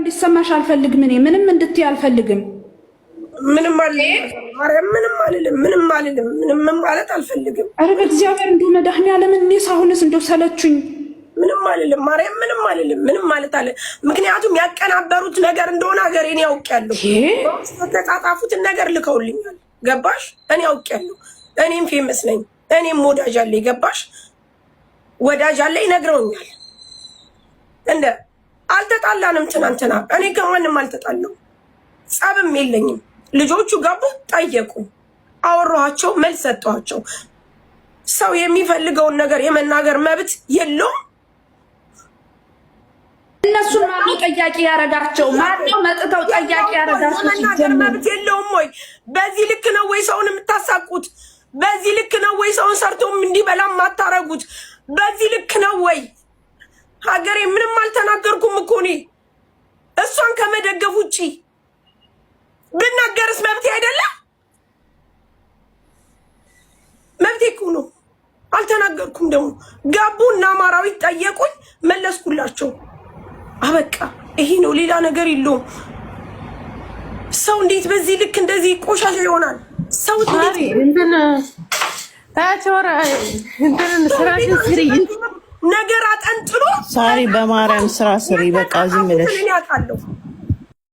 እንዲሰማሽ አልፈልግም። እኔ ምንም እንድትይ አልፈልግም። ምንም ማርያም ምንም ማለት አልፈልግም። ኧረ በእግዚአብሔር እንደው መድኃኒዓለም እኔስ አሁንስ እንደው ሰለቹኝ። ምንም አልልም ማርያም ምንም ማለት አለ። ምክንያቱም ያቀናበሩት ነገር እንደሆነ ሀገሬን ያውቃለሁ። የተጻጻፉትን ነገር ልከውልኛል። ገባሽ? እኔ ያውቃለሁ። እኔም ፌመስ ነኝ። እኔም ወዳጅ አለኝ። ገባሽ? ወዳጅ አለኝ ይነግረውኛል። እንደ አልተጣላንም ትናንትና። እኔ ከማንም አልተጣለው፣ ጸብም የለኝም። ልጆቹ ገቡ፣ ጠየቁ፣ አወራኋቸው፣ መልስ ሰጠኋቸው። ሰው የሚፈልገውን ነገር የመናገር መብት የለውም። እነሱን ማነው ጠያቂ ያረጋቸው? ማነው መጥተው ጠያቂ ያረጋቸው? መናገር መብት የለውም ወይ? በዚህ ልክ ነው ወይ ሰውን የምታሳቁት? በዚህ ልክ ነው ወይ ሰውን ሰርቶም እንዲበላ ማታረጉት? በዚህ ልክ ነው ወይ? ሀገሬ ምንም አልተናገርኩም እኮ እኔ እሷን ከመደገፍ ውጪ ብናገርስ መብቴ አይደለም? መብቴ እኮ ነው። አልተናገርኩም። ደግሞ ገቡና አማራዊት ጠየቁኝ፣ መለስኩላቸው። አበቃ። ይሄ ነው፣ ሌላ ነገር የለውም። ሰው እንዴት በዚህ ልክ እንደዚህ ቆሻሻ ይሆናል? ሰው ነገር አጠንጥሎ ሳሪ በማርያም ስራ ስሪ። በቃ ዝም ብለሽ